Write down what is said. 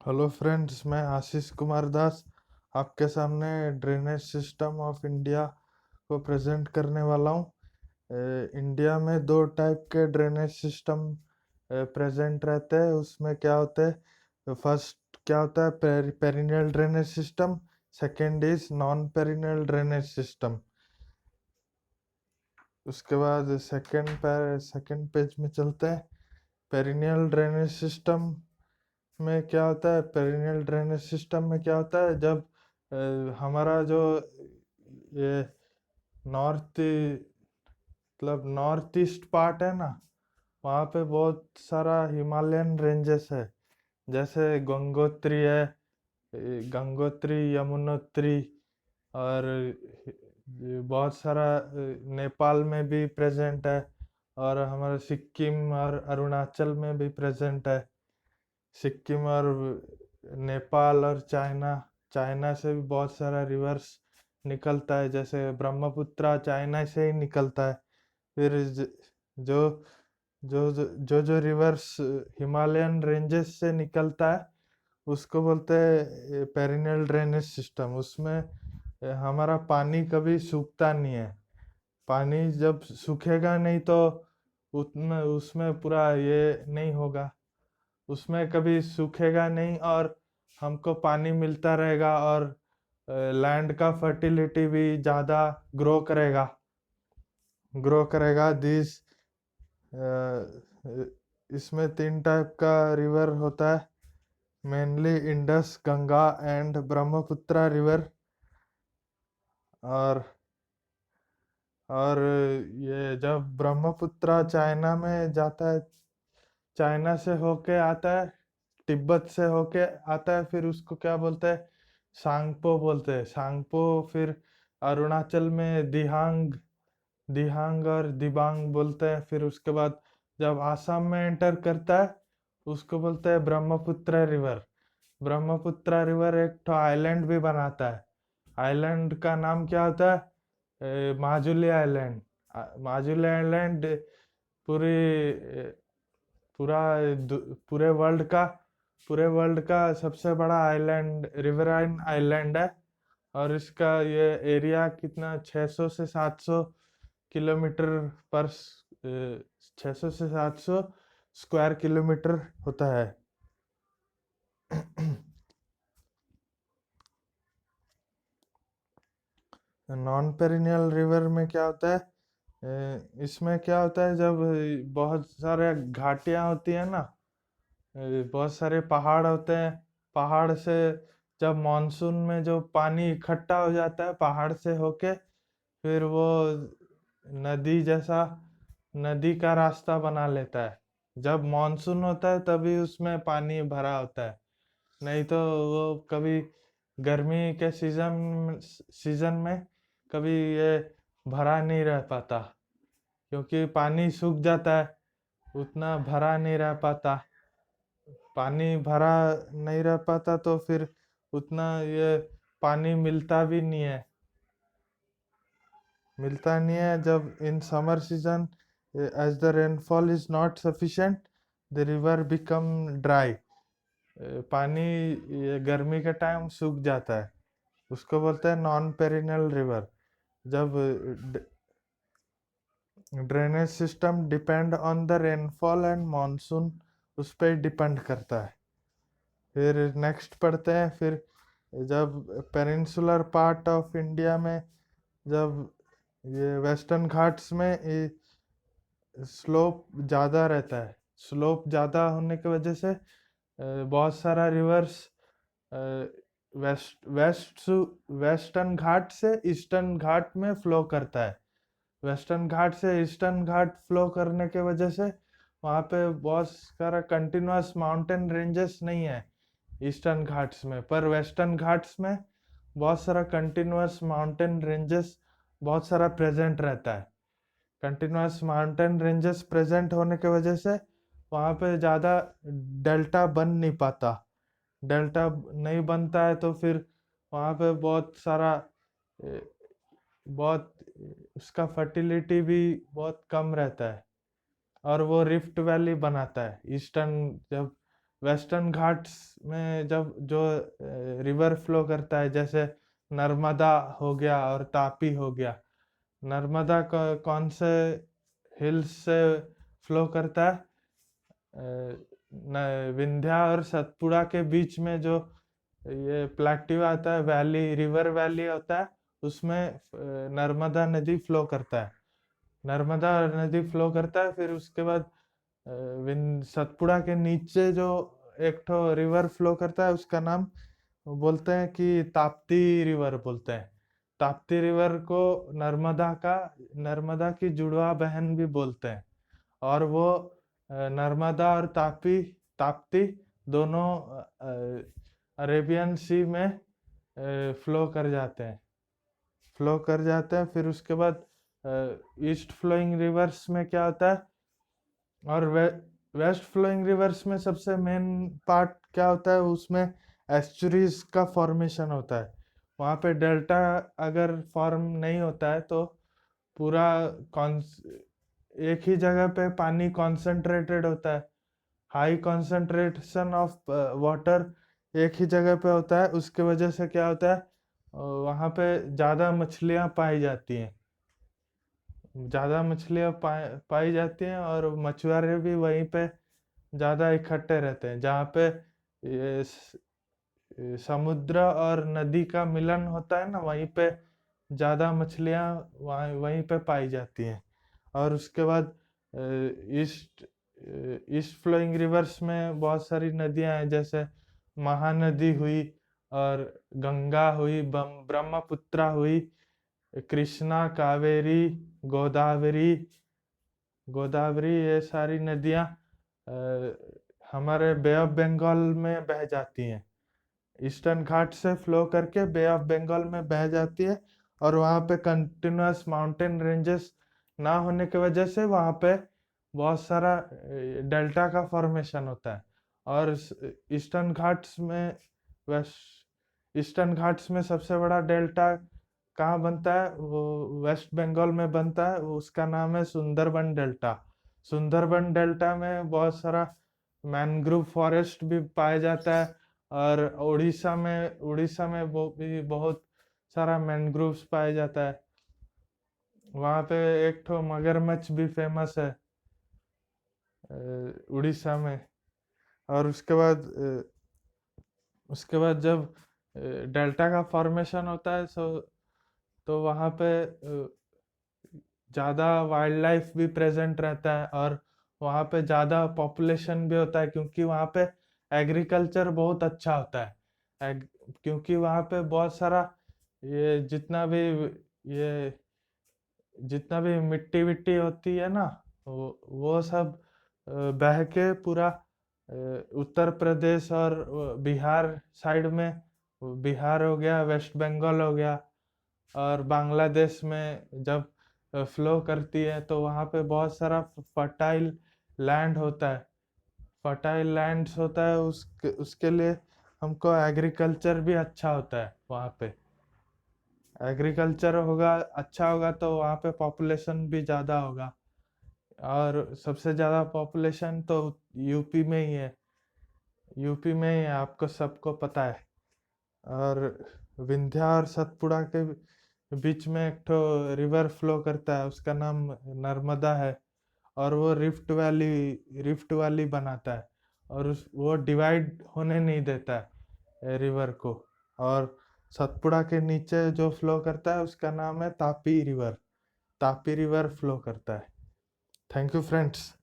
Hello friends, मैं आशीष कुमार दास आपके सामने ड्रेनेज सिस्टम ऑफ इंडिया को प्रेजेंट करने वाला हूँ। इंडिया में दो टाइप के ड्रेनेज सिस्टम प्रेजेंट रहते हैं। उसमें क्या होता है, फर्स्ट क्या होता है, perennial drainage system. Second is non perennial drainage system. उसके बाद सेकंड पेज में चलते हैं। पेरिनियल ड्रेनेज सिस्टम में क्या होता है, पेरिनियल ड्रेनेज सिस्टम में क्या होता है, जब हमारा जो ये नॉर्थ मतलब नॉर्थ ईस्ट पार्ट है ना, वहाँ पे बहुत सारा हिमालयन रेंजेस है। जैसे गंगोत्री है, गंगोत्री, यमुनोत्री, और बहुत सारा नेपाल में भी प्रेजेंट है, और हमारा सिक्किम और अरुणाचल में भी प्रेजेंट है। सिक्किम और नेपाल और चाइना, चाइना से भी बहुत सारा रिवर्स निकलता है। जैसे ब्रह्मपुत्रा चाइना से ही निकलता है। फिर जो जो रिवर्स हिमालयन रेंजेस से निकलता है, उसको बोलते हैं पेरिनियल ड्रेनेज सिस्टम। उसमें हमारा पानी कभी सूखता नहीं है। पानी जब सूखेगा नहीं तो उतना उसमें पूरा ये नहीं होगा, उसमें कभी सूखेगा नहीं, और हमको पानी मिलता रहेगा, और लैंड का फर्टिलिटी भी ज़्यादा ग्रो करेगा दिस। इसमें तीन टाइप का रिवर होता है, mainly Indus, Ganga and Brahmaputra river. और और ये जब ब्रह्मपुत्रा चाइना में जाता है, चाइना से होके आता है, तिब्बत से होके आता है, फिर उसको क्या बोलते हैं, सांगपो बोलते हैं, सांगपो। फिर अरुणाचल में दिहांग, दिहांग और दिबांग बोलते हैं। फिर उसके बाद जब आसाम में एंटर करता है, उसको बोलते हैं ब्रह्मपुत्र रिवर। ब्रह्मपुत्र रिवर एक तो आइलैंड भी बनाता है। आइलैंड का नाम क्या होता है, माजुली आइलैंड। माजुली आइलैंड पूरी पूरा पूरे वर्ल्ड का सबसे बड़ा आइलैंड, रिवराइन आइलैंड है। और इसका ये एरिया कितना, 600 से 700 किलोमीटर पर 600 से 700 स्क्वायर किलोमीटर होता है। नॉन पेरिनियल रिवर में क्या होता है, इसमें क्या होता है, जब बहुत सारे घाटियां होती है ना, बहुत सारे पहाड़ होते हैं। पहाड़ से जब मॉनसून में जो पानी इकट्ठा हो जाता है पहाड़ से होके, फिर वो नदी जैसा, नदी का रास्ता बना लेता है। जब मॉनसून होता है तभी उसमें पानी भरा होता है, नहीं तो वो कभी गर्मी के सीजन में कभी ये भरा नहीं रह पाता, क्योंकि पानी सूख जाता है, उतना भरा नहीं रह पाता। पानी भरा नहीं रह पाता तो फिर उतना ये पानी मिलता नहीं है जब in summer season, as the rainfall is not sufficient, the river become dry. पानी ये गर्मी के टाइम सूख जाता है, उसको बोलते हैं नॉन पेरिनल रिवर। जब drainage system depend on the rainfall and monsoon, उस पर डिपेंड करता है। फिर नेक्स्ट पढ़ते हैं। फिर जब पेनिनसुलर पार्ट ऑफ इंडिया में, जब ये वेस्टर्न घाट्स में स्लोप ज़्यादा रहता है, स्लोप ज़्यादा होने की वजह से बहुत सारा रिवर्स वेस्टर्न घाट से ईस्टर्न घाट में फ्लो करता है। वेस्टर्न घाट से ईस्टर्न घाट फ्लो करने के वजह से वहाँ पे बहुत सारा कंटिन्यूअस माउंटेन रेंजेस नहीं है ईस्टर्न घाट्स में, पर वेस्टर्न घाट्स में बहुत सारा कंटिन्यूअस माउंटेन रेंजेस बहुत सारा प्रेजेंट रहता है। कंटिन्यूअस माउंटेन रेंजेस प्रेजेंट होने की वजह से वहाँ पे ज़्यादा डेल्टा बन नहीं पाता। डेल्टा नहीं बनता है तो फिर वहाँ पे बहुत सारा बहुत उसका फर्टिलिटी भी बहुत कम रहता है, और वो रिफ्ट वैली बनाता है। ईस्टर्न जब वेस्टर्न घाट्स में जब जो रिवर फ्लो करता है, जैसे नर्मदा हो गया और तापी हो गया। नर्मदा कौन से हिल्स से फ्लो करता है? विंध्या और सतपुड़ा के बीच में जो ये प्लेट्यू आता है, वैली, रिवर वैली होता है, उसमें नर्मदा नदी फ्लो करता है। नर्मदा नदी फ्लो करता है, फिर उसके बाद सतपुड़ा के नीचे जो एक ठो रिवर फ्लो करता है, उसका नाम बोलते हैं कि ताप्ती रिवर बोलते हैं। ताप्ती रिवर को नर्मदा की जुड़वा बहन भी बोलते हैं। और वो नर्मदा और ताप्ती दोनों अरेबियन सी में फ्लो कर जाते हैं। फिर उसके बाद ईस्ट फ्लोइंग रिवर्स में क्या होता है, और वेस्ट फ्लोइंग रिवर्स में सबसे मेन पार्ट क्या होता है, उसमें एस्चुरीज का फॉर्मेशन होता है। वहाँ पे डेल्टा अगर फॉर्म नहीं होता है तो पूरा एक ही जगह पे पानी कॉन्सेंट्रेटेड होता है, हाई कॉन्सेंट्रेशन ऑफ वाटर एक ही जगह पे होता है। उसके वजह से क्या होता है, वहाँ पे ज़्यादा मछलियाँ पाई जाती हैं। पाई जाती हैं, और मछुआरे भी वहीं पे ज़्यादा इकट्ठे रहते हैं। जहाँ पे ये समुद्र और नदी का मिलन होता है ना, वहीं पे ज़्यादा मछलियाँ वहीं पे पाई जाती हैं। और उसके बाद ईस्ट ईस्ट फ्लोइंग रिवर्स में बहुत सारी नदियाँ हैं, जैसे महानदी हुई, और गंगा हुई, ब्रह्मपुत्रा हुई, कृष्णा, कावेरी, गोदावरी गोदावरी ये सारी नदियाँ हमारे बे ऑफ बंगाल में बह जाती हैं। ईस्टर्न घाट से फ्लो करके बे ऑफ बंगाल में बह जाती है, और वहाँ पे कंटिन्यूस माउंटेन रेंजेस ना होने की वजह से वहाँ पे बहुत सारा डेल्टा का फॉर्मेशन होता है। और ईस्टर्न घाट्स में सबसे बड़ा डेल्टा कहाँ बनता है, वो वेस्ट बंगाल में बनता है, उसका नाम है सुंदरबन डेल्टा। सुंदरबन डेल्टा में बहुत सारा मैनग्रोव फॉरेस्ट भी पाया जाता है, और उड़ीसा में वो भी बहुत सारा मैनग्रोव्स पाया जाता है। वहाँ पे एक ठो मगरमच्छ भी फेमस है उड़ीसा में। और उसके बाद जब डेल्टा का फॉर्मेशन होता है, तो वहाँ पे ज़्यादा वाइल्ड लाइफ भी प्रेजेंट रहता है, और वहाँ पे ज़्यादा पॉपुलेशन भी होता है, क्योंकि वहाँ पे एग्रीकल्चर बहुत अच्छा होता है। क्योंकि वहाँ पे बहुत सारा ये ये जितना भी मिट्टी विट्टी होती है ना, वो सब बह के पूरा उत्तर प्रदेश और बिहार साइड में, बिहार हो गया, वेस्ट बंगाल हो गया, और बांग्लादेश में जब फ्लो करती है, तो वहाँ पे बहुत सारा फर्टाइल लैंड होता है। फर्टाइल लैंड्स होता है, उसके लिए हमको एग्रीकल्चर भी अच्छा होता है। वहाँ पे एग्रीकल्चर अच्छा होगा तो वहाँ पे पॉपुलेशन भी ज़्यादा होगा, और सबसे ज़्यादा पॉपुलेशन तो यूपी में ही है। आपको सबको पता है। और विंध्या और सतपुड़ा के बीच में एक ठो रिवर फ्लो करता है, उसका नाम नर्मदा है, और वो रिफ्ट वैली बनाता है, और वो डिवाइड होने नहीं देता है रिवर को। और सतपुड़ा के नीचे जो फ्लो करता है, उसका नाम है तापी रिवर फ्लो करता है। Thank you friends.